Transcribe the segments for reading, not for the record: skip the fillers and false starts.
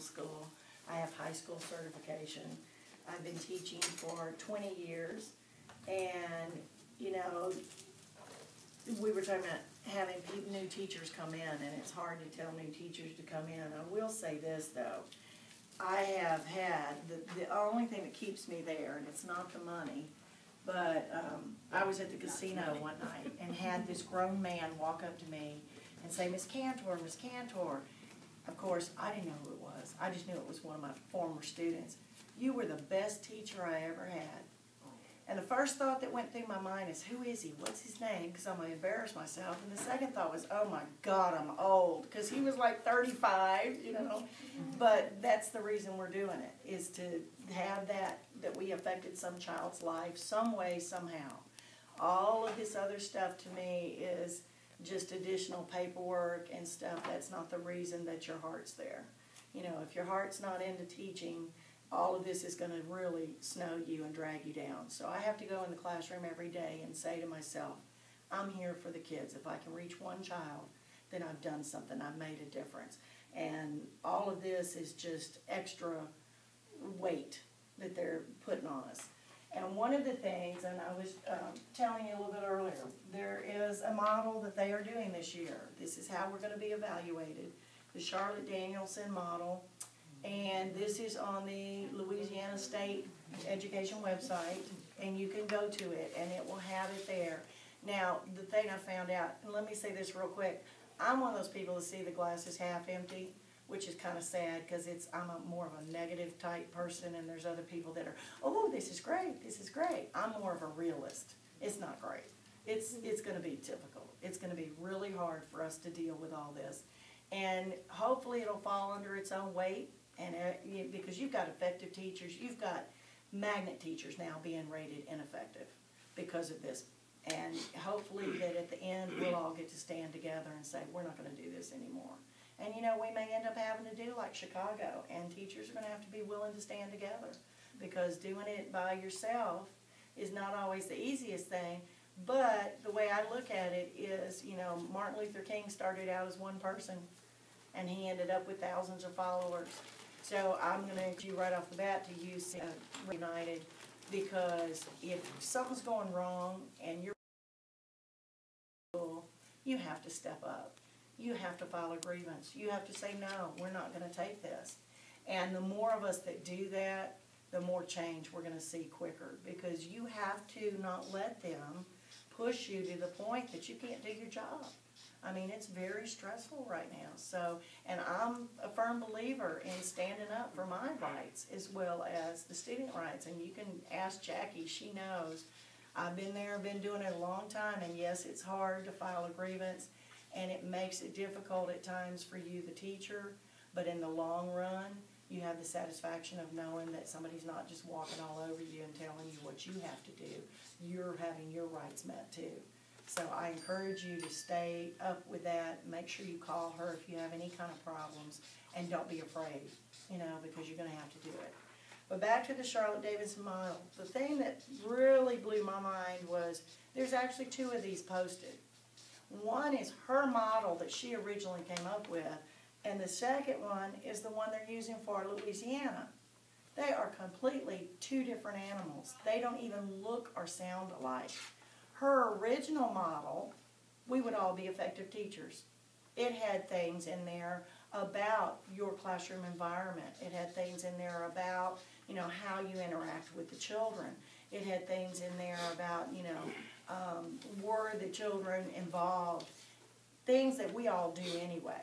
middle school. I have high school certification. I've been teaching for 20 years. And, you know, we were talking about having new teachers come in, and it's hard to tell new teachers to come in. I will say this, though. I have had, the only thing that keeps me there, and it's not the money, but I was at the casino one night and had this grown man walk up to me and say, Miss Cantor, Miss Cantor. Of course, I didn't know who it was. I just knew it was one of my former students. You were the best teacher I ever had. And the first thought that went through my mind is, who is he? What's his name? Because I'm going to embarrass myself. And the second thought was, oh my God, I'm old. Because he was like 35, you know. But that's the reason we're doing it, is to have that we affected some child's life some way, somehow. All of this other stuff to me is just additional paperwork and stuff. That's not the reason that your heart's there. You know, if your heart's not into teaching, all of this is going to really snow you and drag you down. So I have to go in the classroom every day and say to myself, I'm here for the kids. If I can reach one child, then I've done something. I've made a difference. And all of this is just extra weight that they're putting on us. And one of the things, and I was telling you a little bit earlier, there is a model that they are doing this year. This is how we're going to be evaluated, the Charlotte Danielson model. And this is on the Louisiana State Education website, and you can go to it, and it will have it there. Now, the thing I found out, and let me say this real quick, I'm one of those people that see the glass as half empty, which is kind of sad because I'm more of a negative type person, and there's other people that are, oh, this is great, this is great. I'm more of a realist. It's not great. It's going to be difficult. It's going to be really hard for us to deal with all this. And hopefully it'll fall under its own weight. And because you've got effective teachers, you've got magnet teachers now being rated ineffective because of this. And hopefully that at the end we'll all get to stand together and say, we're not going to do this anymore. And you know, we may end up having to do like Chicago, and teachers are going to have to be willing to stand together, because doing it by yourself is not always the easiest thing. But the way I look at it is, you know, Martin Luther King started out as one person, and he ended up with thousands of followers. So I'm going to encourage you right off the bat to use United, because if something's going wrong and you're you have to step up. You have to file a grievance. You have to say, no, we're not going to take this. And the more of us that do that, the more change we're going to see quicker, because you have to not let them push you to the point that you can't do your job. I mean, it's very stressful right now. So, and I'm a firm believer in standing up for my rights as well as the student rights. And you can ask Jackie, she knows. I've been there, been doing it a long time, and yes, it's hard to file a grievance, and it makes it difficult at times for you, the teacher, but in the long run, you have the satisfaction of knowing that somebody's not just walking all over you and telling you what you have to do. You're having your rights met too. So I encourage you to stay up with that. Make sure you call her if you have any kind of problems, and don't be afraid, you know, because you're going to have to do it. But back to the Charlotte Davidson model. The thing that really blew my mind was there's actually two of these posted. One is her model that she originally came up with, and the second one is the one they're using for Louisiana. They are completely two different animals. They don't even look or sound alike. Her original model, we would all be effective teachers. It had things in there about your classroom environment. It had things in there about, you know, how you interact with the children. It had things in there about, you know, were the children involved, things that we all do anyway.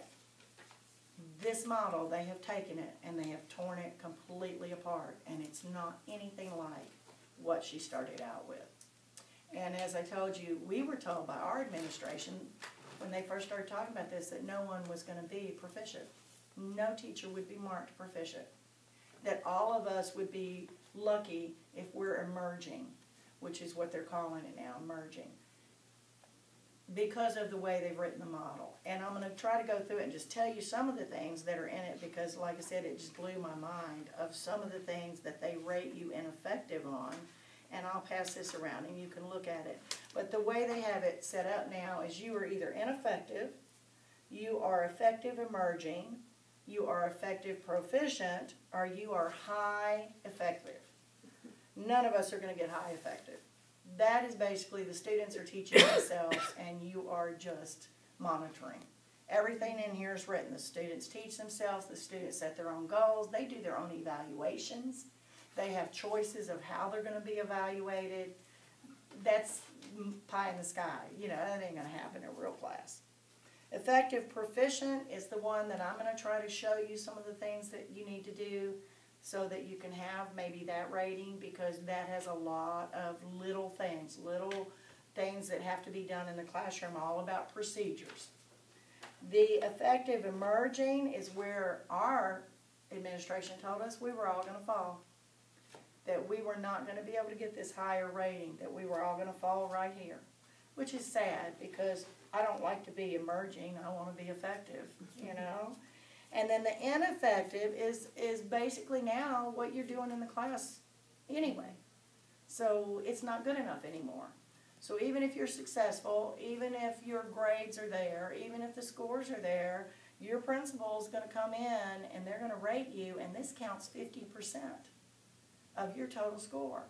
This model, they have taken it and they have torn it completely apart, and it's not anything like what she started out with. And as I told you, we were told by our administration when they first started talking about this that no one was going to be proficient. No teacher would be marked proficient. That all of us would be lucky if we're emerging, which is what they're calling it now, emerging, because of the way they've written the model. And I'm going to try to go through it and just tell you some of the things that are in it, because like I said, it just blew my mind of some of the things that they rate you ineffective on. And I'll pass this around and you can look at it. But the way they have it set up now is you are either ineffective, you are effective emerging, you are effective proficient, or you are high effective. None of us are going to get high effective. That is basically the students are teaching themselves and you are just monitoring. Everything in here is written. The students teach themselves, the students set their own goals, they do their own evaluations, they have choices of how they're going to be evaluated. That's pie in the sky. You know, that ain't going to happen in a real class. Effective proficient is the one that I'm going to try to show you some of the things that you need to do so that you can have maybe that rating, because that has a lot of little things that have to be done in the classroom, all about procedures. The effective emerging is where our administration told us we were all going to fall, that we were not going to be able to get this higher rating, that we were all going to fall right here, which is sad because I don't like to be emerging. I want to be effective, you know. And then the ineffective is basically now what you're doing in the class anyway. So it's not good enough anymore. So even if you're successful, even if your grades are there, even if the scores are there, your principal is going to come in and they're going to rate you, and this counts 50% of your total score.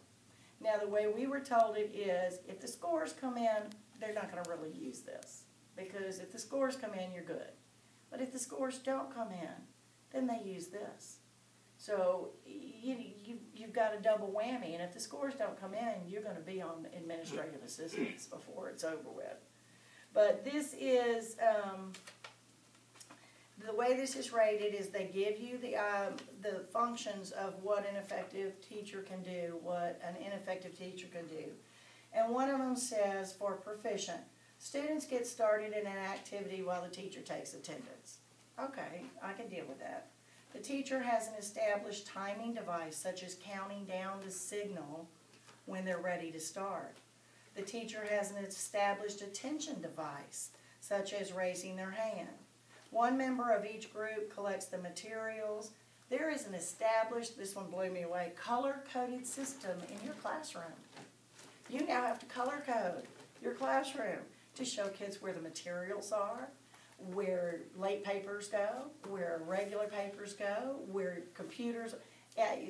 Now the way we were told it is, if the scores come in, they're not going to really use this, because if the scores come in, you're good. But if the scores don't come in, then they use this. So you've got a double whammy, and if the scores don't come in, you're going to be on administrative assistance before it's over with. But this is, the way this is rated is they give you the functions of what an effective teacher can do, what an ineffective teacher can do. And one of them says, for proficient, students get started in an activity while the teacher takes attendance. Okay, I can deal with that. The teacher has an established timing device, such as counting down the signal when they're ready to start. The teacher has an established attention device, such as raising their hand. One member of each group collects the materials. There is an established, this one blew me away, color-coded system in your classroom. You now have to color code your classroom to show kids where the materials are, where late papers go, where regular papers go, where computers.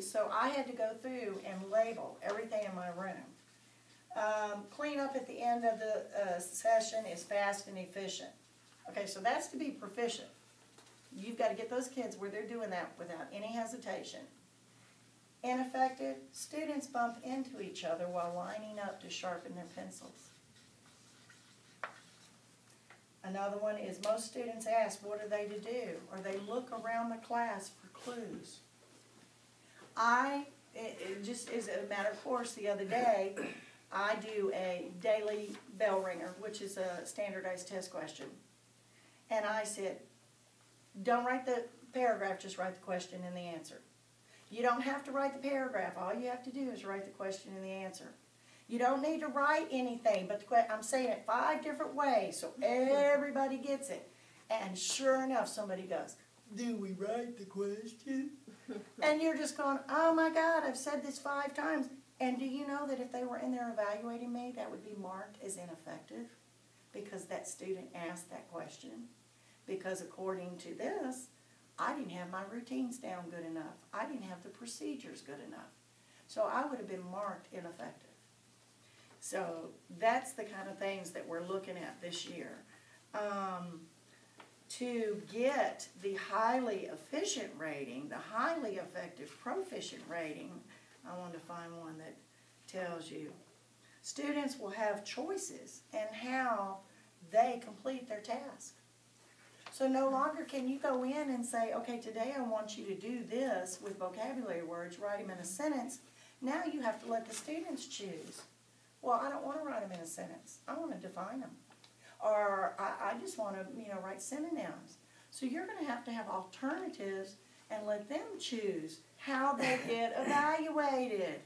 So I had to go through and label everything in my room. Clean up at the end of the session is fast and efficient. Okay, so that's to be proficient. You've got to get those kids where they're doing that without any hesitation. Ineffective, students bump into each other while lining up to sharpen their pencils. Another one is most students ask, what are they to do? Or they look around the class for clues. It just as a matter of course, the other day, I do a daily bell ringer, which is a standardized test question. And I said, don't write the paragraph, just write the question and the answer. You don't have to write the paragraph. All you have to do is write the question and the answer. You don't need to write anything, but I'm saying it 5 different ways so everybody gets it. And sure enough, somebody goes, do we write the question? And you're just going, oh my God, I've said this 5 times. And do you know that if they were in there evaluating me, that would be marked as ineffective? Because that student asked that question. Because according to this, I didn't have my routines down good enough. I didn't have the procedures good enough. So I would have been marked ineffective. So that's the kind of things that we're looking at this year. To get the highly efficient rating, the highly effective proficient rating, I wanted to find one that tells you. Students will have choices in how they complete their task. So no longer can you go in and say, okay, today I want you to do this with vocabulary words, write them in a sentence. Now you have to let the students choose. Well, I don't want to write them in a sentence. I want to define them. Or I just want to, write synonyms. So you're going to have alternatives and let them choose how they get evaluated.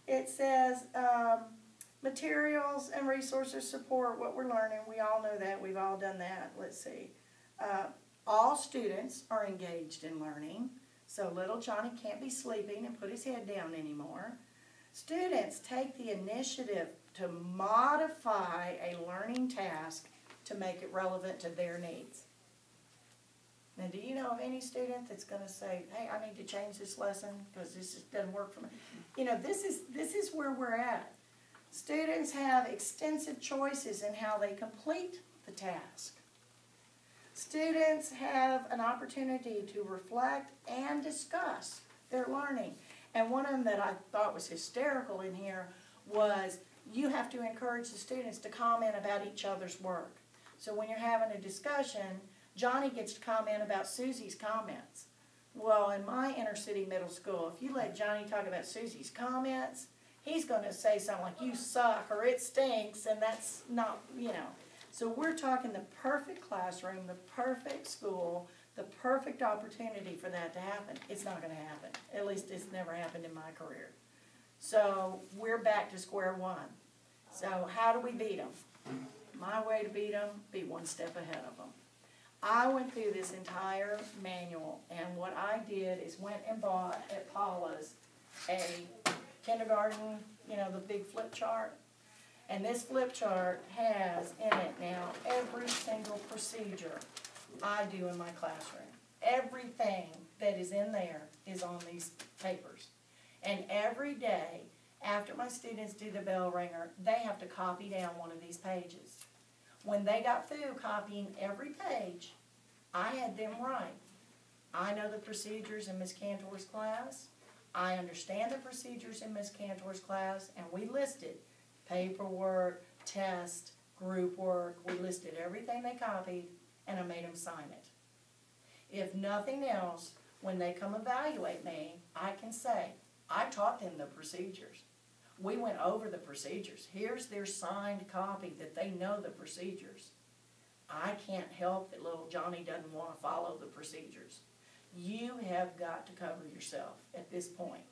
It says materials and resources support what we're learning. We all know that. We've all done that. Let's see. All students are engaged in learning. So little Johnny can't be sleeping and put his head down anymore. Students take the initiative to modify a learning task to make it relevant to their needs. Now, do you know of any student that's going to say, hey, I need to change this lesson because this just doesn't work for me? You know, this is where we're at. Students have extensive choices in how they complete the task. Students have an opportunity to reflect and discuss their learning. And one of them that I thought was hysterical in here was you have to encourage the students to comment about each other's work. So when you're having a discussion, Johnny gets to comment about Susie's comments. Well, in my inner city middle school, if you let Johnny talk about Susie's comments, he's going to say something like, you suck, or it stinks, and that's not, you know. So we're talking the perfect classroom, the perfect school, the perfect opportunity for that to happen. It's not going to happen. At least it's never happened in my career. So we're back to square one. So how do we beat them? My way to beat them, be one step ahead of them. I went through this entire manual, and what I did is went and bought at Paula's a kindergarten, you know, the big flip chart. And this flip chart has in it now every single procedure I do in my classroom. Everything that is in there is on these papers. And every day, after my students do the bell ringer, they have to copy down one of these pages. When they got through copying every page, I had them write. I know the procedures in Ms. Cantor's class. I understand the procedures in Ms. Cantor's class, and we listed paperwork, test, group work. We listed everything they copied, and I made them sign it. If nothing else, when they come evaluate me, I can say, I taught them the procedures. We went over the procedures. Here's their signed copy that they know the procedures. I can't help that little Johnny doesn't want to follow the procedures. You have got to cover yourself at this point.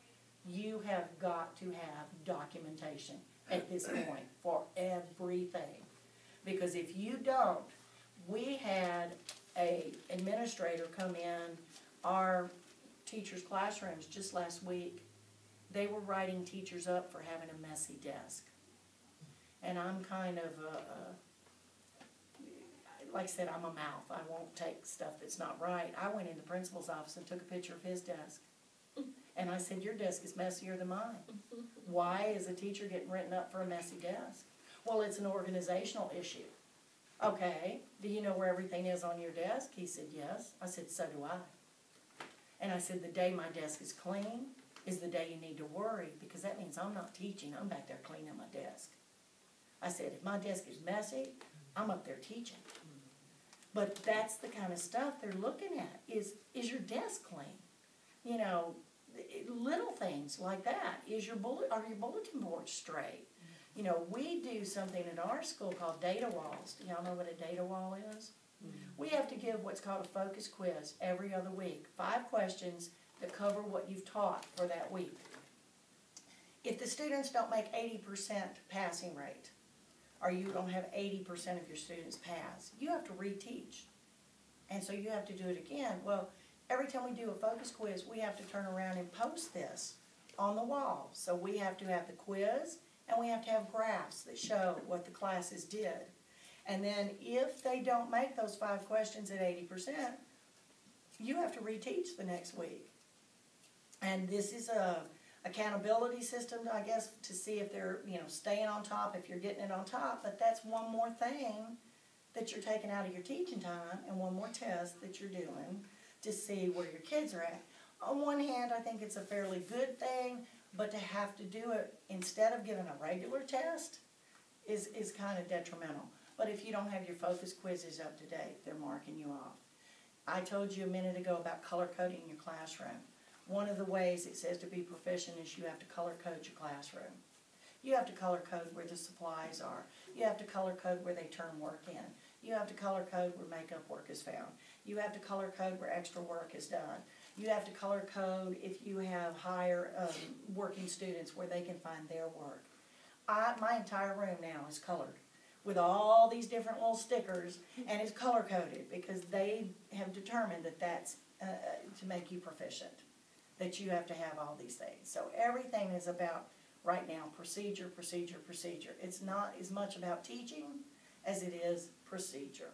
You have got to have documentation at this point for everything. Because if you don't, we had an administrator come in our teachers' classrooms just last week. They were writing teachers up for having a messy desk. And I'm kind of like I said, I'm a mouth. I won't take stuff that's not right. I went in the principal's office and took a picture of his desk. And I said, your desk is messier than mine. Why is a teacher getting written up for a messy desk? Well, it's an organizational issue. Okay, do you know where everything is on your desk? He said, yes. I said, so do I. And I said, the day my desk is clean is the day you need to worry, because that means I'm not teaching. I'm back there cleaning my desk. I said, if my desk is messy, I'm up there teaching. But that's the kind of stuff they're looking at, is your desk clean? You know, little things like that. Are your bulletin boards straight? You know, we do something in our school called data walls. Do y'all know what a data wall is? We have to give what's called a focus quiz every other week. 5 questions that cover what you've taught for that week. If the students don't make 80% passing rate, or you don't have 80% of your students pass, you have to reteach. And so you have to do it again. Well, every time we do a focus quiz, we have to turn around and post this on the wall. So we have to have the quiz, and we have to have graphs that show what the classes did. And then if they don't make those 5 questions at 80%, you have to reteach the next week. And this is a accountability system, I guess, to see if they're, you know, staying on top, if you're getting it on top. But that's one more thing that you're taking out of your teaching time, and one more test that you're doing to see where your kids are at. On one hand, I think it's a fairly good thing, but to have to do it instead of giving a regular test is kind of detrimental. But if you don't have your focus quizzes up to date, they're marking you off. I told you a minute ago about color coding your classroom. One of the ways it says to be proficient is you have to color code your classroom. You have to color code where the supplies are. You have to color code where they turn work in. You have to color code where makeup work is found. You have to color code where extra work is done. You have to color code if you have higher working students where they can find their work. My entire room now is colored with all these different little stickers, and it's color coded because they have determined that that's to make you proficient, that you have to have all these things. So everything is about, right now, procedure, procedure, procedure. It's not as much about teaching as it is procedure.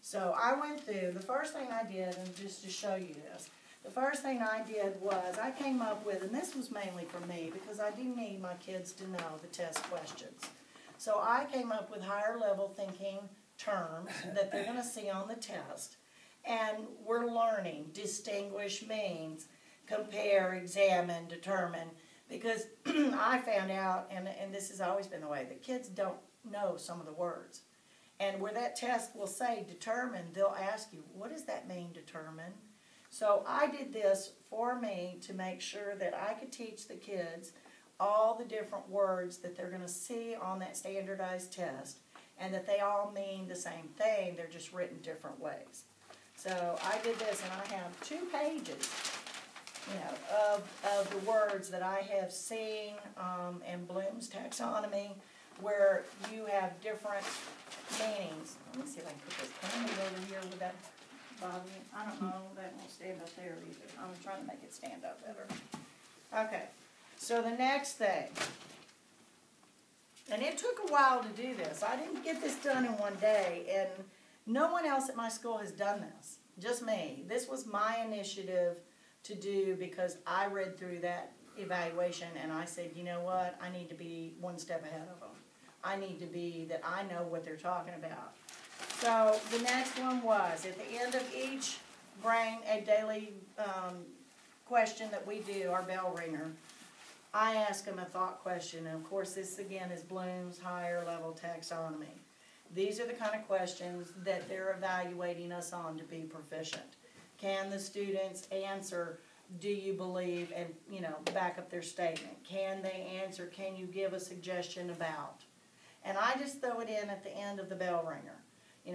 So I went through, the first thing I did, and just to show you this, the first thing I did was I came up with, and this was mainly for me because I do need my kids to know the test questions. So I came up with higher level thinking terms that they're going to see on the test. And we're learning, distinguish means, compare, examine, determine. Because I found out, and this has always been the way, that kids don't know some of the words. And where that test will say determine, they'll ask you, what does that mean, determine? So I did this for me to make sure that I could teach the kids all the different words that they're going to see on that standardized test, and that they all mean the same thing, they're just written different ways. So I did this, and I have 2 pages, of the words that I have seen in Bloom's taxonomy, where you have different meanings. Let me see if I can put this pen over here without bothering me. I don't know, that won't stand up there either. I'm trying to make it stand up better. Okay, so the next thing, and it took a while to do this. I didn't get this done in one day, and no one else at my school has done this, just me. This was my initiative to do because I read through that evaluation and I said, you know what, I need to be one step ahead of them. I need to be that I know what they're talking about. So the next one was, at the end of each a daily question that we do, our bell ringer, I ask them a thought question, and of course this again is Bloom's higher level taxonomy. These are the kind of questions that they're evaluating us on to be proficient. Can the students answer, do you believe, and back up their statement? Can they answer, can you give a suggestion about? And I just throw it in at the end of the bell ringer.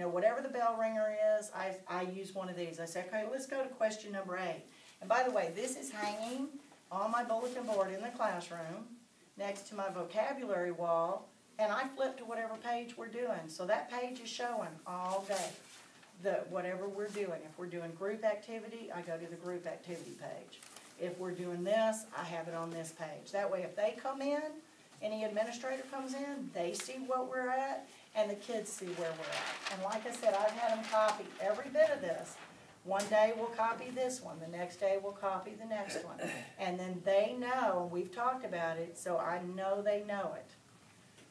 Whatever the bell ringer is, I use one of these. I say, okay, let's go to question number 8. And by the way, this is hanging on my bulletin board in the classroom next to my vocabulary wall, and I flip to whatever page we're doing. So that page is showing all day whatever we're doing. If we're doing group activity, I go to the group activity page. If we're doing this, I have it on this page. That way if they come in, any administrator comes in, they see what we're at, and the kids see where we're at. And like I said, I've had them copy every bit of this. One day we'll copy this one, the next day we'll copy the next one. And then they know, we've talked about it, so I know they know it.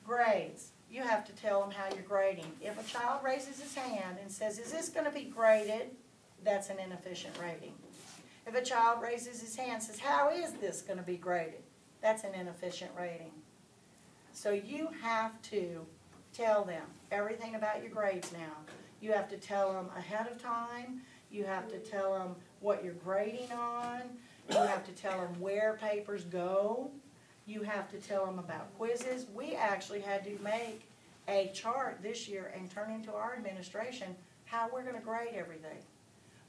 Grades. You have to tell them how you're grading. If a child raises his hand and says, is this going to be graded? That's an inefficient rating. If a child raises his hand and says, how is this going to be graded? That's an inefficient rating. So you have to tell them everything about your grades now. You have to tell them ahead of time. You have to tell them what you're grading on. You have to tell them where papers go. You have to tell them about quizzes. We actually had to make a chart this year and turn into our administration how we're going to grade everything.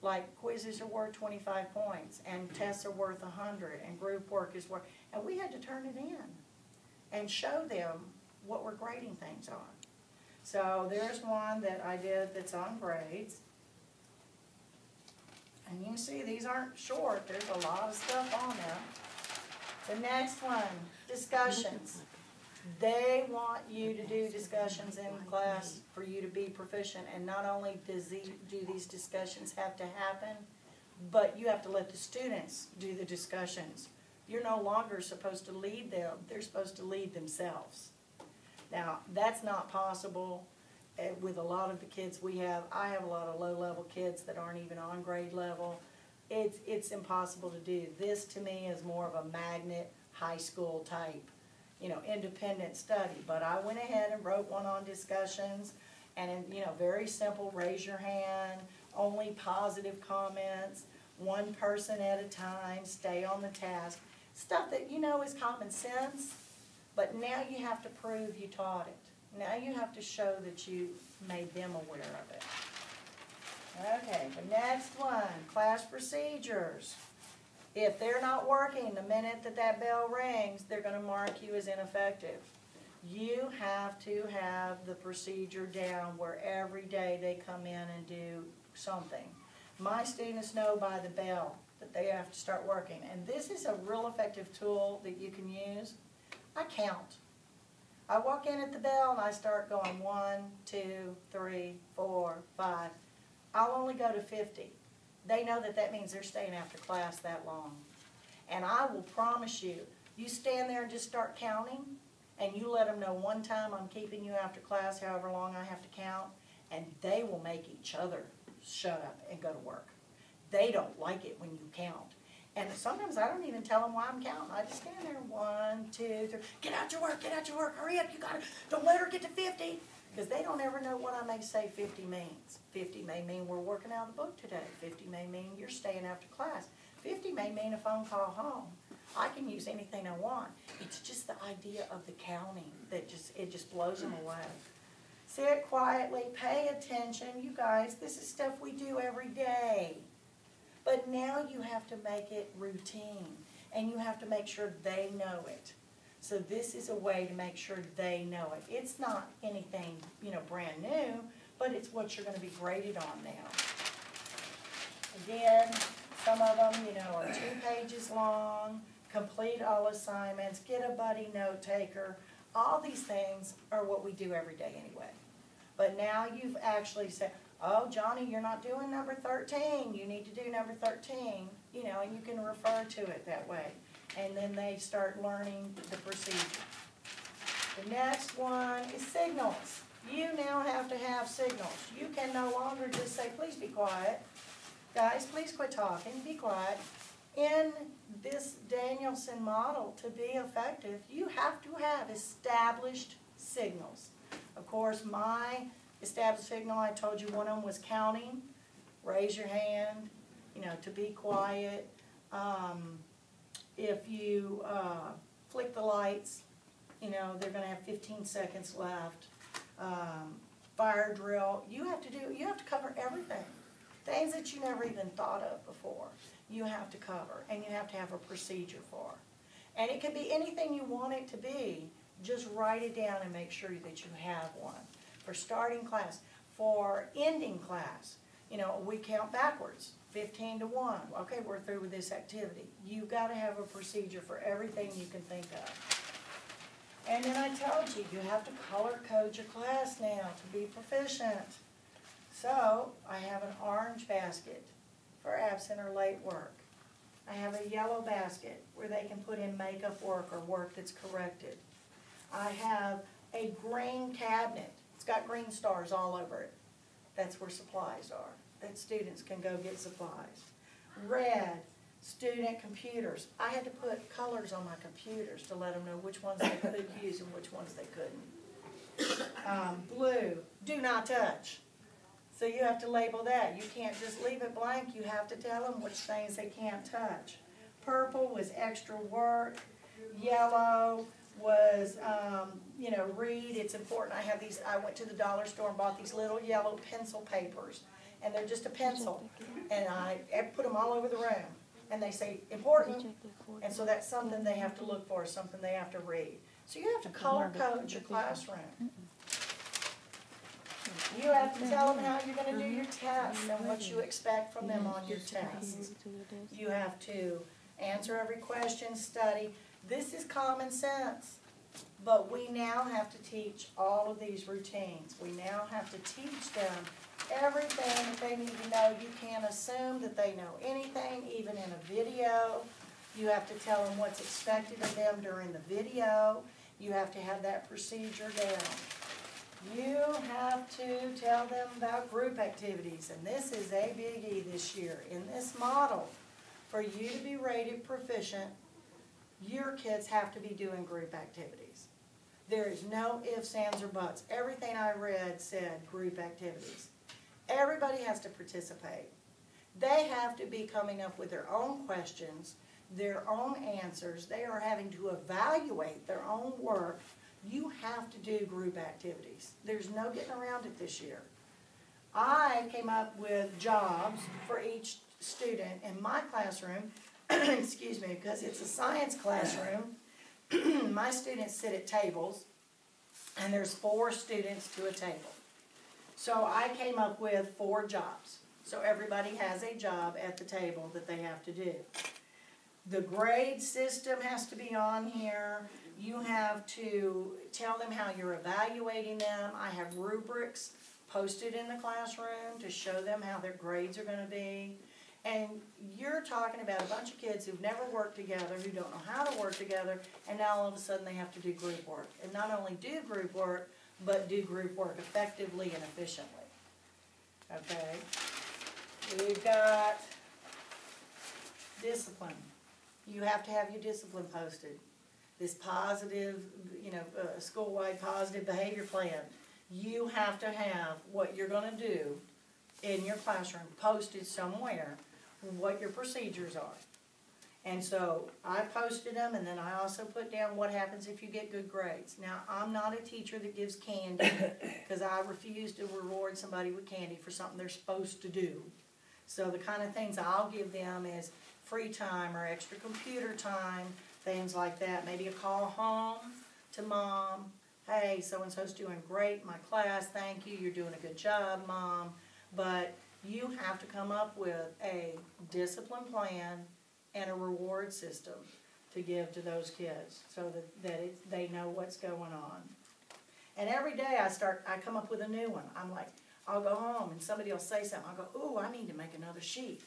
Like quizzes are worth 25 points, and tests are worth 100, and group work is worth, and we had to turn it in and show them what we're grading things on. So there's one that I did that's on grades. And you can see these aren't short. There's a lot of stuff on them. The next one, discussions. They want you to do discussions in class for you to be proficient. And not only do these discussions have to happen, but you have to let the students do the discussions. You're no longer supposed to lead them. They're supposed to lead themselves. Now, that's not possible with a lot of the kids we have. I have a lot of low-level kids that aren't even on grade level. It's impossible to do. This, to me, is more of a magnet high school type, independent study. But I went ahead and wrote one on discussions, and very simple, raise your hand, only positive comments, one person at a time, stay on the task. Stuff that is common sense, but now you have to prove you taught it. Now you have to show that you made them aware of it. Okay, the next one, class procedures. If they're not working the minute that bell rings, they're going to mark you as ineffective. You have to have the procedure down where every day they come in and do something. My students know by the bell that they have to start working. And this is a real effective tool that you can use. I count. I walk in at the bell and I start going 1, 2, 3, 4, 5. I'll only go to 50. They know that that means they're staying after class that long. And I will promise you, you stand there and just start counting, and you let them know one time I'm keeping you after class, however long I have to count, and they will make each other shut up and go to work. They don't like it when you count. And sometimes I don't even tell them why I'm counting. I just stand there, 1, 2, 3, get out your work, hurry up, you got it, don't let her get to 50. Because they don't ever know what I may say 50 means. 50 may mean we're working out of the book today. 50 may mean you're staying after class. 50 may mean a phone call home. I can use anything I want. It's just the idea of the counting that it just blows them away. Sit quietly, pay attention. You guys, this is stuff we do every day. But now you have to make it routine, and you have to make sure they know it. So this is a way to make sure they know it. It's not anything, brand new, but it's what you're going to be graded on now. Again, some of them, are 2 pages long, complete all assignments, get a buddy note taker. All these things are what we do every day anyway. But now you've actually said, oh, Johnny, you're not doing number 13. You need to do number 13, and you can refer to it that way. And then they start learning the procedure. The next one is signals. You now have to have signals. You can no longer just say, please be quiet. Guys, please quit talking, be quiet. In this Danielson model, to be effective, you have to have established signals. Of course, my established signal, I told you one of them was counting. Raise your hand, to be quiet. If you flick the lights, they're going to have 15 seconds left. Fire drill, you have to cover everything. Things that you never even thought of before, you have to cover, and you have to have a procedure for. And it can be anything you want it to be. Just write it down and make sure that you have one. For starting class, for ending class, we count backwards. 15 to 1. Okay, we're through with this activity. You've got to have a procedure for everything you can think of. And then I told you, you have to color code your class now to be proficient. So, I have an orange basket for absent or late work. I have a yellow basket where they can put in makeup work or work that's corrected. I have a green cabinet. It's got green stars all over it. That's where supplies are. That students can go get supplies. Red, student computers. I had to put colors on my computers to let them know which ones they could use and which ones they couldn't. Blue, do not touch. So you have to label that. You can't just leave it blank. You have to tell them which things they can't touch. Purple was extra work. Yellow was, read. It's important. I have these. I went to the dollar store and bought these little yellow pencil papers. And they're just a pencil. And I put them all over the room. And they say, important. And so that's something they have to look for, something they have to read. So you have to color code your classroom. You have to tell them how you're going to do your tests and what you expect from them on your tests. You have to answer every question, study. This is common sense. But we now have to teach all of these routines. We now have to teach them everything that they need to know. You can't assume that they know anything, even in a video. You have to tell them what's expected of them during the video. You have to have that procedure down. You have to tell them about group activities, and this is a biggie this year. In this model, for you to be rated proficient, your kids have to be doing group activities. There is no ifs, ands, or buts. Everything I read said group activities. Everybody has to participate. They have to be coming up with their own questions, their own answers. They are having to evaluate their own work. You have to do group activities. There's no getting around it this year. I came up with jobs for each student in my classroom, excuse me, because it's a science classroom. My students sit at tables, and there's 4 students to a table. So I came up with 4 jobs. So everybody has a job at the table that they have to do. The grade system has to be on here. You have to tell them how you're evaluating them. I have rubrics posted in the classroom to show them how their grades are going to be. And you're talking about a bunch of kids who've never worked together, who don't know how to work together, and now all of a sudden they have to do group work. And not only do group work, but do group work effectively and efficiently. Okay? We've got discipline. You have to have your discipline posted. This positive, school-wide positive behavior plan. You have to have what you're going to do in your classroom posted somewhere, what your procedures are. And so I posted them, and then I also put down what happens if you get good grades. Now, I'm not a teacher that gives candy, because I refuse to reward somebody with candy for something they're supposed to do. So the kind of things I'll give them is free time or extra computer time, things like that. Maybe a call home to mom. Hey, so-and-so's doing great in my class. Thank you. You're doing a good job, Mom. But you have to come up with a discipline plan and a reward system to give to those kids so that they know what's going on. And every day I come up with a new one. I'm like, I'll go home and somebody will say something. I'll go, ooh, I need to make another sheet.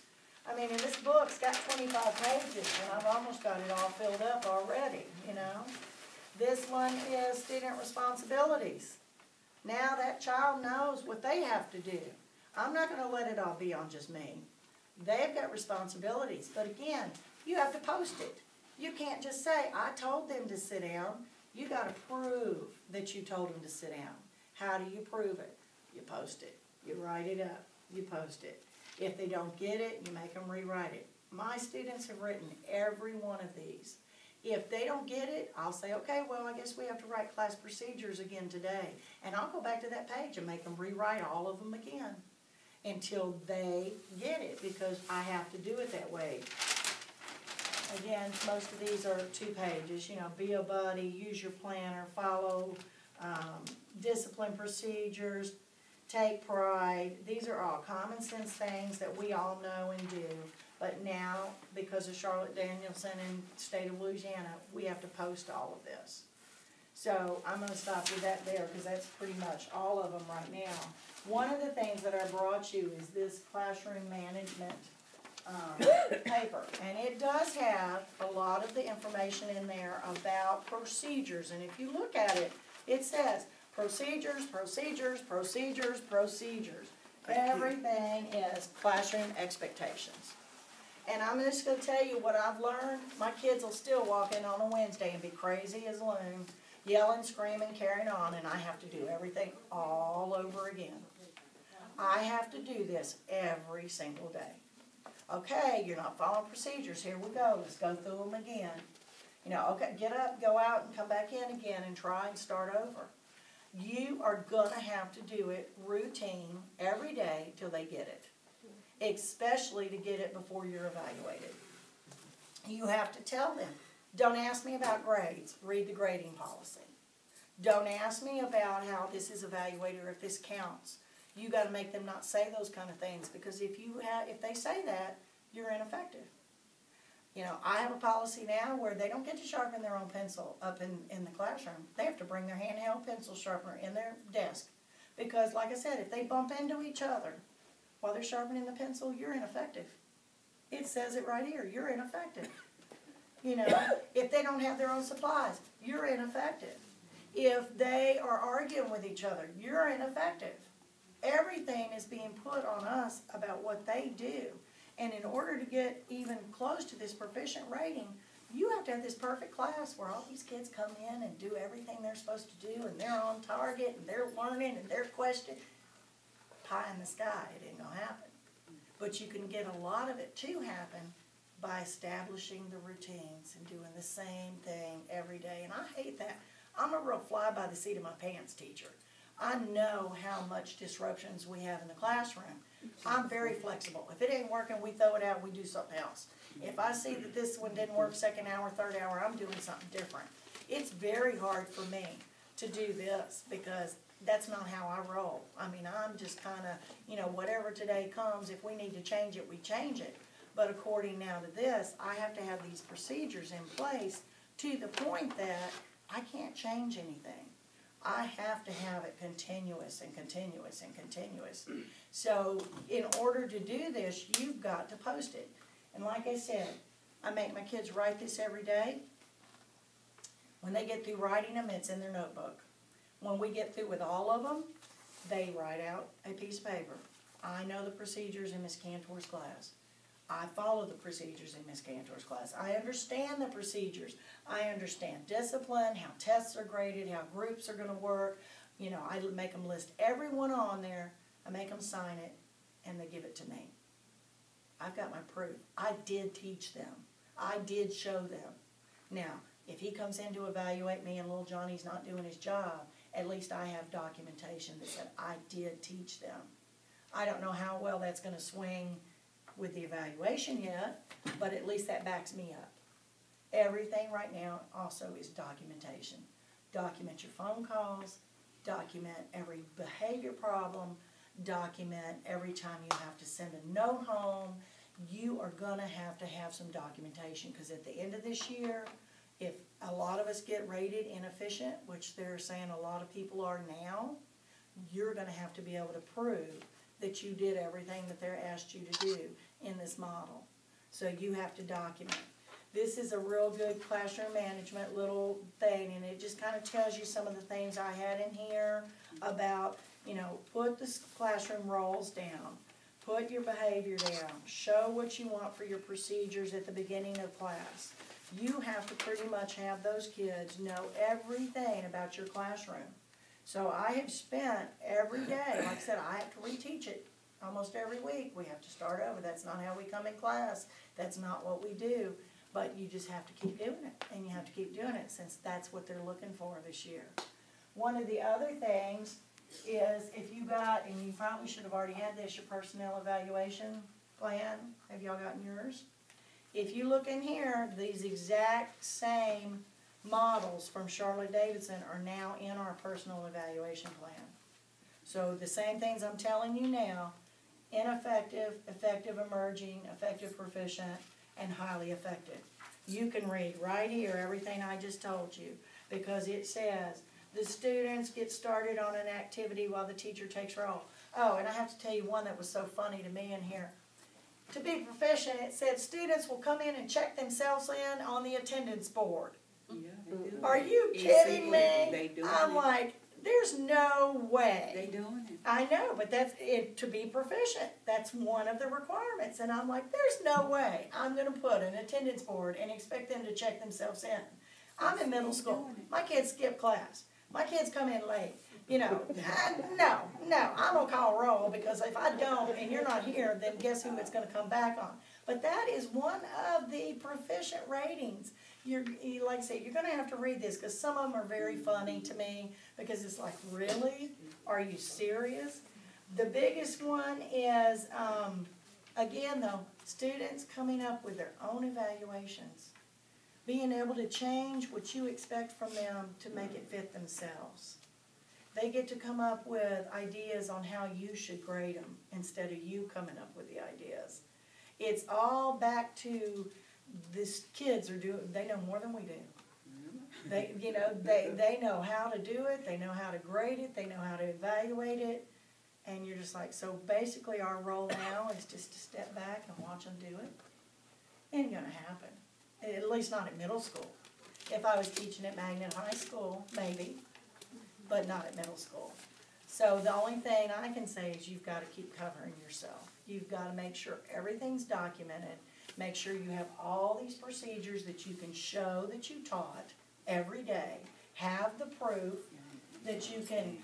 I mean, and this book's got 25 pages, and I've almost got it all filled up already, This one is student responsibilities. Now that child knows what they have to do. I'm not going to let it all be on just me. They've got responsibilities. But again, you have to post it. You can't just say, I told them to sit down. You got to prove that you told them to sit down. How do you prove it? You post it. You write it up. You post it. If they don't get it, you make them rewrite it. My students have written every one of these. If they don't get it, I'll say, okay, well, I guess we have to write class procedures again today. And I'll go back to that page and make them rewrite all of them again until they get it, because I have to do it that way. Again, most of these are 2 pages. Be a buddy, use your planner, follow discipline procedures, take pride. These are all common sense things that we all know and do. But now, because of Charlotte Danielson and state of Louisiana, we have to post all of this. So I'm going to stop with that there, because that's pretty much all of them right now. One of the things that I brought you is this classroom management paper. And it does have a lot of the information in there about procedures. And if you look at it, it says procedures, procedures, procedures, procedures. Everything is classroom expectations. And I'm just going to tell you what I've learned. My kids will still walk in on a Wednesday and be crazy as a loon, yelling, screaming, carrying on, and I have to do everything all over again. I have to do this every single day. Okay, you're not following procedures. Here we go. Let's go through them again. Okay, get up, go out, and come back in again and try and start over. You are going to have to do it routine every day till they get it, especially to get it before you're evaluated. You have to tell them, don't ask me about grades. Read the grading policy. Don't ask me about how this is evaluated or if this counts. You got to make them not say those kind of things, because if they say that, you're ineffective. I have a policy now where they don't get to sharpen their own pencil up in the classroom. They have to bring their handheld pencil sharpener in their desk, because, like I said, if they bump into each other while they're sharpening the pencil, you're ineffective. It says it right here. You're ineffective. If they don't have their own supplies, you're ineffective. If they are arguing with each other, you're ineffective. Everything is being put on us about what they do. And in order to get even close to this proficient rating, you have to have this perfect class where all these kids come in and do everything they're supposed to do, and they're on target, and they're learning, and they're questioning. Pie in the sky, it ain't going to happen. But you can get a lot of it to happen by establishing the routines and doing the same thing every day. And I hate that. I'm a real fly by the seat of my pants teacher. I know how much disruptions we have in the classroom. I'm very flexible. If it ain't working, we throw it out, we do something else. If I see that this one didn't work second hour, third hour, I'm doing something different. It's very hard for me to do this, because that's not how I roll. I mean, I'm just kind of, whatever today comes, if we need to change it, we change it. But according now to this, I have to have these procedures in place to the point that I can't change anything. I have to have it continuous and continuous and continuous. So in order to do this, you've got to post it. And like I said, I make my kids write this every day. When they get through writing them, it's in their notebook. When we get through with all of them, they write out a piece of paper. I know the procedures in Miss Cantor's class. I follow the procedures in Miss Cantor's class. I understand the procedures. I understand discipline, how tests are graded, how groups are going to work. You know, I make them list everyone on there. I make them sign it, and they give it to me. I've got my proof. I did teach them. I did show them. Now, if he comes in to evaluate me and little Johnny's not doing his job, at least I have documentation that said I did teach them. I don't know how well that's going to swing with the evaluation yet, but at least that backs me up. Everything right now also is documentation. Document your phone calls, document every behavior problem, document every time you have to send a note home. You are going to have some documentation, because at the end of this year, if a lot of us get rated inefficient, which they're saying a lot of people are now, you're going to have to be able to prove that you did everything that they're asked you to do in this model. So you have to document. This is a real good classroom management little thing, and it just kind of tells you some of the things I had in here about, you know, put the classroom roles down, put your behavior down, show what you want for your procedures at the beginning of class. You have to pretty much have those kids know everything about your classroom. So I have spent every day, like I said, I have to reteach it almost every week. We have to start over. That's not how we come in class. That's not what we do. But you just have to keep doing it, and you have to keep doing it, since that's what they're looking for this year. One of the other things is, if you got, and you probably should have already had this, your personnel evaluation plan. Have y'all gotten yours? If you look in here, these exact same models from Charlotte Davidson are now in our personal evaluation plan. So the same things I'm telling you now: ineffective, effective emerging, effective proficient, and highly effective. You can read right here everything I just told you, because it says the students get started on an activity while the teacher takes roll. Oh, and I have to tell you one that was so funny to me in here. To be proficient, it said students will come in and check themselves in on the attendance board. Yeah, they do. Are you kidding me? They do. I'm like, there's no way. They doing it. I know, but that's it. To be proficient, that's one of the requirements. And I'm like, there's no way I'm going to put an attendance board and expect them to check themselves in. I'm in middle school. My kids skip class. My kids come in late. You know, no, I'm going to call roll, because if I don't and you're not here, then guess who it's going to come back on. But that is one of the proficient ratings. Like I said, you're going to have to read this, because some of them are very funny to me, because it's like, really? Are you serious? The biggest one is, again though, students coming up with their own evaluations. Being able to change what you expect from them to make it fit themselves. They get to come up with ideas on how you should grade them, instead of you coming up with the ideas. It's all back to these kids they know more than we do. They know how to do it, they know how to grade it, they know how to evaluate it, and you're just like, so basically our role now is just to step back and watch them do it. Ain't gonna happen, at least not at middle school. If I was teaching at Magnet High School, maybe, but not at middle school. So the only thing I can say is you've got to keep covering yourself. You've got to make sure everything's documented. Make sure you have all these procedures that you can show that you taught every day. Have the proof that you can,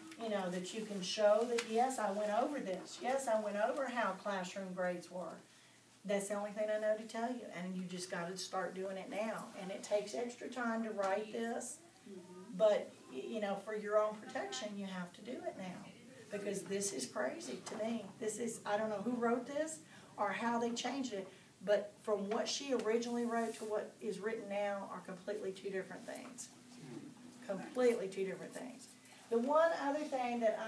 that you can show that, yes, I went over this. Yes, I went over how classroom grades were. That's the only thing I know to tell you. And you just got to start doing it now. And it takes extra time to write this. But, for your own protection, you have to do it now. Because this is crazy to me. I don't know who wrote this or how they changed it. But from what she originally wrote to what is written now are completely two different things. Completely two different things. The one other thing that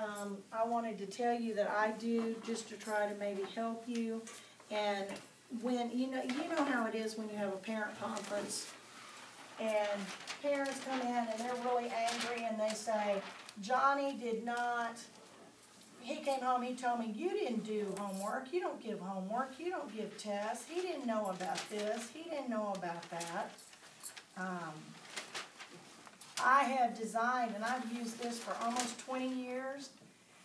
I wanted to tell you that I do just to try to maybe help you, and when you know how it is when you have a parent conference and parents come in and they're really angry and they say, Johnny did not, he came home, he told me, you didn't do homework, you don't give homework, you don't give tests, he didn't know about this, he didn't know about that. I have designed, and I've used this for almost 20 years,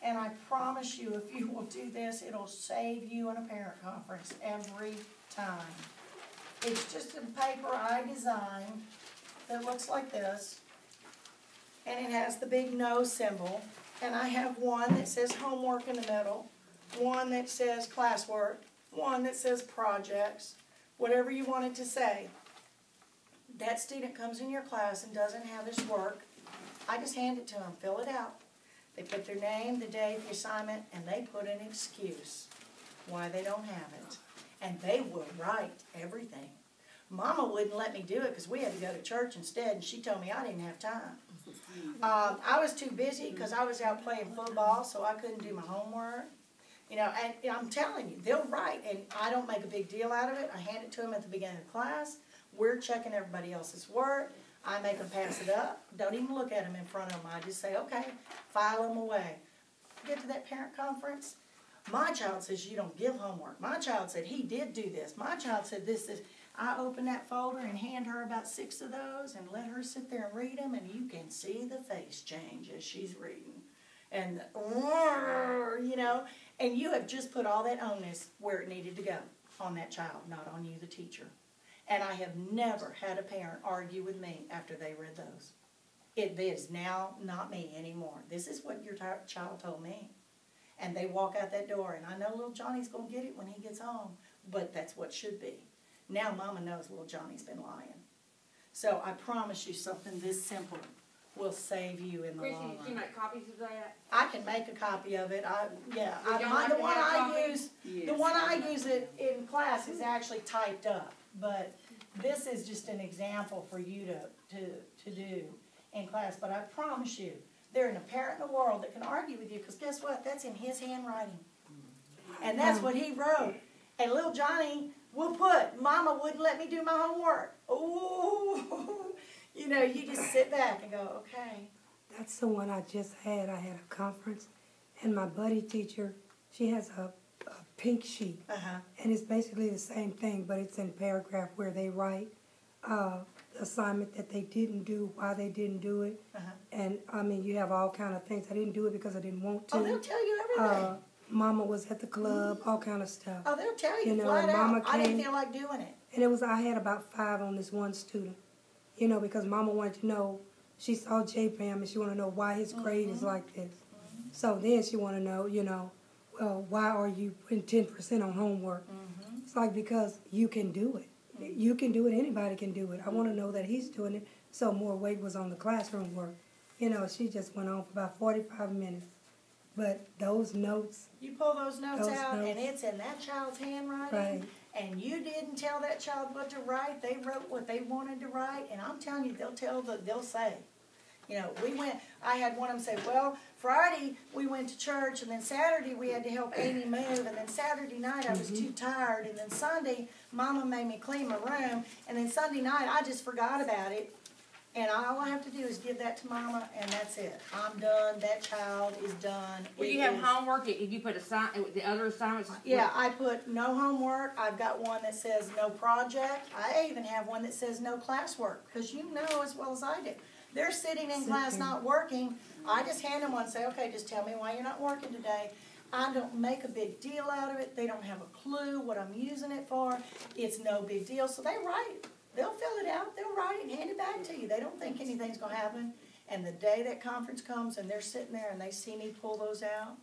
and I promise you, if you will do this, it'll save you in a parent conference every time. It's just a paper I designed that looks like this, and it has the big no symbol, and I have one that says homework in the middle, one that says classwork, one that says projects, whatever you want it to say. That student comes in your class and doesn't have this work, I just hand it to them, fill it out. They put their name, the day, the assignment, and they put an excuse why they don't have it. And they will write everything. Mama wouldn't let me do it because we had to go to church instead, and she told me I didn't have time. I was too busy because I was out playing football, so I couldn't do my homework. You know, and I'm telling you, they'll write, and I don't make a big deal out of it. I hand it to them at the beginning of class. We're checking everybody else's work. I make them pass it up. Don't even look at them in front of them. I just say, okay, file them away. Get to that parent conference. My child says you don't give homework. My child said he did do this. My child said this is. I open that folder and hand her about 6 of those and let her sit there and read them, and you can see the face change as she's reading. And, you know, and you have just put all that onus where it needed to go, on that child, not on you, the teacher. And I have never had a parent argue with me after they read those. It is now not me anymore. This is what your child told me. And they walk out that door, and I know little Johnny's going to get it when he gets home, but that's what should be. Now Mama knows little Johnny's been lying. So I promise you something this simple will save you in the long run. Chrissy, did you make copies of that? I can make a copy of it. The one I use it in class is actually typed up, but this is just an example for you to do in class. But I promise you, there isn't a parent in the world that can argue with you, because guess what? That's in his handwriting, and that's what he wrote. And little Johnny will put, Mama wouldn't let me do my homework. Oh, you know, you just sit back and go, okay. That's the one I just had. I had a conference, and my buddy teacher, she has a pink sheet. And it's basically the same thing, but it's in paragraph where they write the assignment that they didn't do, why they didn't do it. And, I mean, you have all kind of things. I didn't do it because I didn't want to. Oh, they'll tell you everything. Mama was at the club, all kind of stuff. Oh, they'll tell you, know, flat out. Mama I didn't came, feel like doing it. And I had about 5 on this one student, you know, because Mama wanted to know, she saw JPAM and she wanted to know why his grade is like this. So then she wanted to know, you know, well, why are you putting 10% on homework? It's like, because you can do it. You can do it, anybody can do it. I want to know that he's doing it, so more weight was on the classroom work. You know, she just went on for about 45 minutes. But those notes. You pull those notes out, and it's in that child's handwriting. Right. And you didn't tell that child what to write. They wrote what they wanted to write. And I'm telling you, they'll say. You know, I had one of them say, well, Friday we went to church, and then Saturday we had to help Amy move, and then Saturday night I was too tired, and then Sunday Mama made me clean my room, and then Sunday night I just forgot about it. And all I have to do is give that to Mama, and that's it. I'm done. That child is done. Will you have homework if you put the other assignments? Yeah, I put no homework. I've got one that says no project. I even have one that says no classwork, because you know as well as I do. They're sitting in class not working. I just hand them one and say, okay, just tell me why you're not working today. I don't make a big deal out of it. They don't have a clue what I'm using it for. It's no big deal, so they write. They'll fill it out, they'll write it and hand it back to you. They don't think anything's going to happen. And the day that conference comes and they're sitting there and they see me pull those out,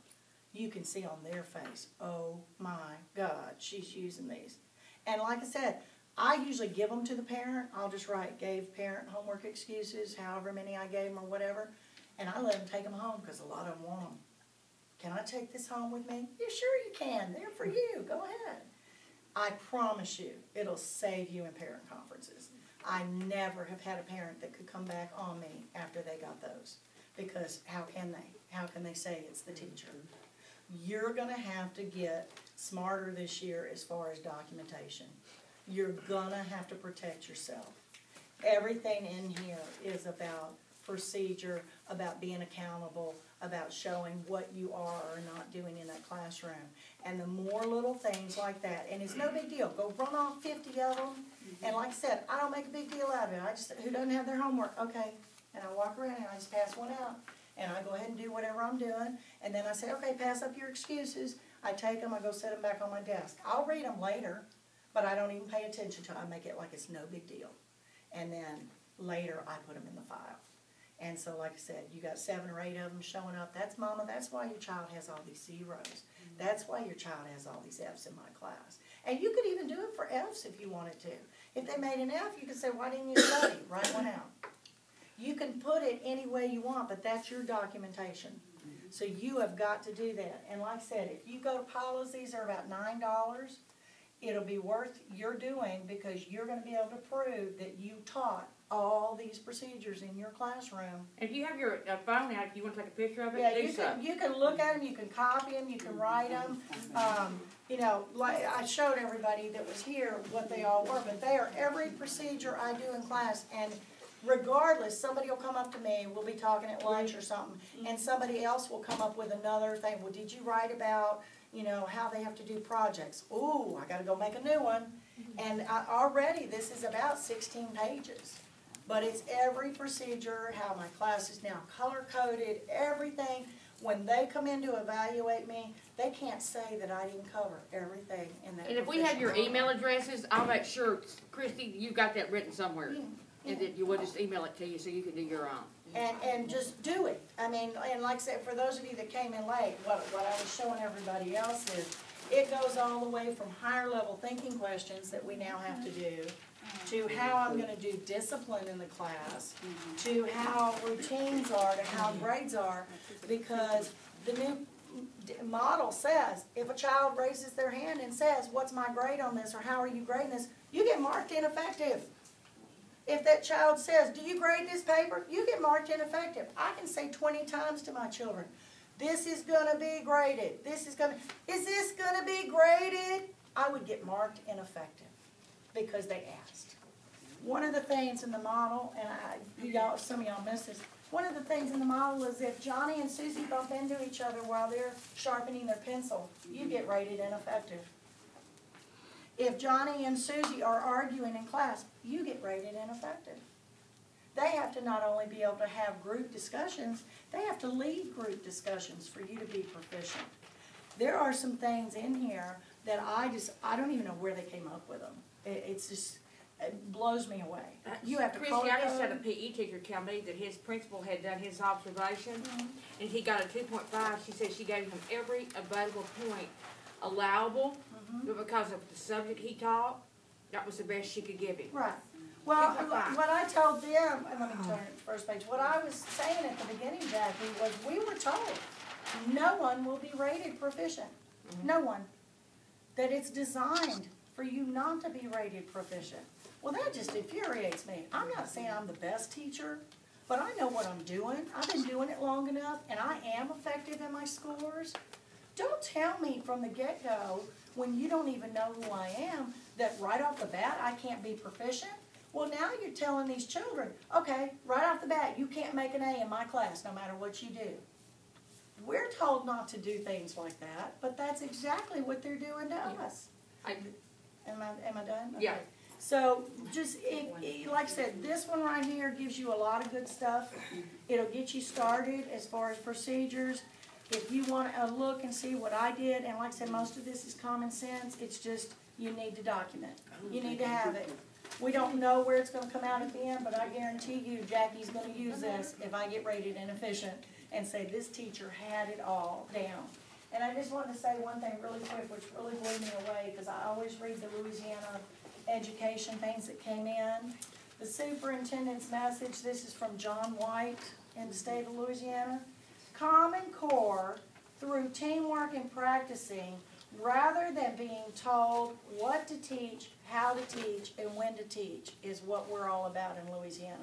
you can see on their face, oh my God, she's using these. And like I said, I usually give them to the parent. I'll just write, gave parent homework excuses, however many I gave them or whatever, and I let them take them home because a lot of them want them. Can I take this home with me? Yeah, sure you can. They're for you. Go ahead. I promise you, it'll save you in parent conferences. I never have had a parent that could come back on me after they got those. Because how can they? How can they say it's the teacher? You're going to have to get smarter this year as far as documentation. You're going to have to protect yourself. Everything in here is about procedure, about being accountable, about showing what you are or not doing in that classroom. And the more little things like that, and it's no big deal, go run off 50 of them, and like I said, I don't make a big deal out of it. I just, who doesn't have their homework, okay, and I walk around and I just pass one out, and I go ahead and do whatever I'm doing, and then I say, okay, pass up your excuses. I take them, I go set them back on my desk. I'll read them later, but I don't even pay attention to it. I make it like it's no big deal. And then later I put them in the file. And so like I said, you got 7 or 8 of them showing up. That's Mama, that's why your child has all these zeros. That's why your child has all these F's in my class. And you could even do it for F's if you wanted to. If they made an F, you could say, why didn't you study? Write one out. You can put it any way you want, but that's your documentation. So you have got to do that. And like I said, if you go to Paula's, these are about $9. It'll be worth your doing because you're going to be able to prove that you taught all these procedures in your classroom. If you have your phone out, if you want to take a picture of it, Yeah, do so. you can look at them, you can copy them, you can write them. You know, like I showed everybody that was here what they all were, but they are every procedure I do in class. And regardless, somebody will come up to me, we'll be talking at lunch or something, and somebody else will come up with another thing. Well, did you write about, you know, how they have to do projects? Ooh, I got to go make a new one. And already this is about 16 pages. But it's every procedure, how my class is now color-coded, everything. When they come in to evaluate me, they can't say that I didn't cover everything in that. And if we have your email addresses, I'll make sure, Christy, you got that written somewhere. And that you will just email it to you so you can do your own. And just do it. I mean, and like I said, for those of you that came in late, what I was showing everybody else is, it goes all the way from higher level thinking questions that we now have to do, to how I'm going to do discipline in the class, to how routines are, to how grades are, because the new model says, if a child raises their hand and says, what's my grade on this, or how are you grading this, you get marked ineffective. If that child says, do you grade this paper, you get marked ineffective. I can say 20 times to my children, this is going to be graded, is this going to be graded? I would get marked ineffective because they asked. One of the things in the model, and some of y'all missed this, one of the things in the model is if Johnny and Susie bump into each other while they're sharpening their pencil, you get rated ineffective. If Johnny and Susie are arguing in class, you get rated ineffective. They have to not only be able to have group discussions, they have to lead group discussions for you to be proficient. There are some things in here that I don't even know where they came up with them. It blows me away. You have to Christy, I just had a PE teacher tell me that his principal had done his observation, and he got a 2.5. She said she gave him every available point allowable, but because of the subject he taught, that was the best she could give him. Right. Well, what I told them, and let me turn it to the first page, what I was saying at the beginning, Jackie, was we were told no one will be rated proficient. No one. That it's designed for you not to be rated proficient. Well, that just infuriates me. I'm not saying I'm the best teacher, but I know what I'm doing. I've been doing it long enough, and I am effective in my scores. Don't tell me from the get-go, when you don't even know who I am, that right off the bat I can't be proficient. Well, now you're telling these children, okay, right off the bat, you can't make an A in my class no matter what you do. We're told not to do things like that, but that's exactly what they're doing to us. Am I done? Okay. Yeah. So just, like I said, this one right here gives you a lot of good stuff. It'll get you started as far as procedures. If you want to look and see what I did, and like I said, most of this is common sense, it's just you need to document. You need to have it. We don't know where it's going to come out at the end, but I guarantee you Jackie's going to use this if I get rated inefficient and say this teacher had it all down. And I just wanted to say one thing really quick, which really blew me away, because I always read the Louisiana education things that came in. The superintendent's message, this is from John White in the state of Louisiana. Common Core, through teamwork and practicing, rather than being told what to teach, how to teach, and when to teach, is what we're all about in Louisiana.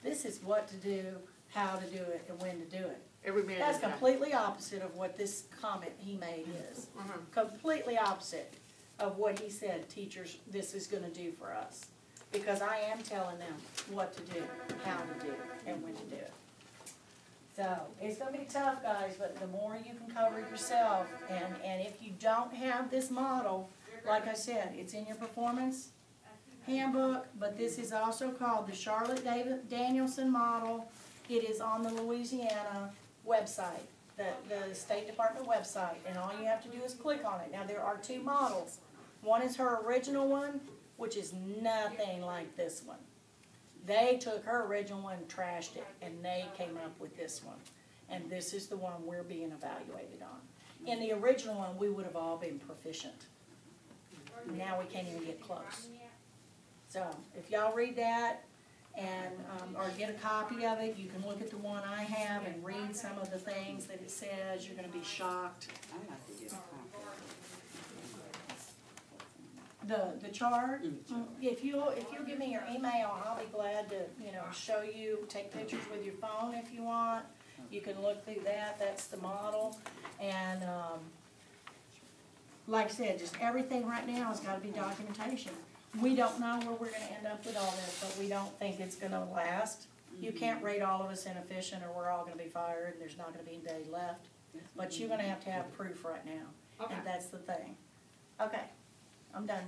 This is what to do, how to do it, and when to do it. Every minute. That's completely opposite of what this comment he made is. Completely opposite of what he said, teachers, this is going to do for us. because I am telling them what to do, how to do it, and when to do it. So, it's gonna be tough, guys, but the more you can cover yourself, and if you don't have this model, like I said, it's in your performance handbook, but this is also called the Charlotte Danielson model. It is on the Louisiana website, the State Department website, and all you have to do is click on it. Now, there are two models. One is her original one, which is nothing like this one. They took her original one and trashed it, and they came up with this one. And this is the one we're being evaluated on. In the original one, we would have all been proficient. Now we can't even get close. So, if y'all read that, and or get a copy of it, you can look at the one I have and read some of the things that it says. You're going to be shocked. I'd like to get a copy. The chart, if you'll give me your email, I'll be glad to, show you, take pictures with your phone if you want. You can look through that, that's the model. And, like I said, just everything right now has gotta be documentation. We don't know where we're gonna end up with all this, but we don't think it's gonna last. You can't rate all of us inefficient or we're all gonna be fired and there's not gonna be a day left. But you're gonna have to have proof right now, Okay. and that's the thing. Okay. I'm done.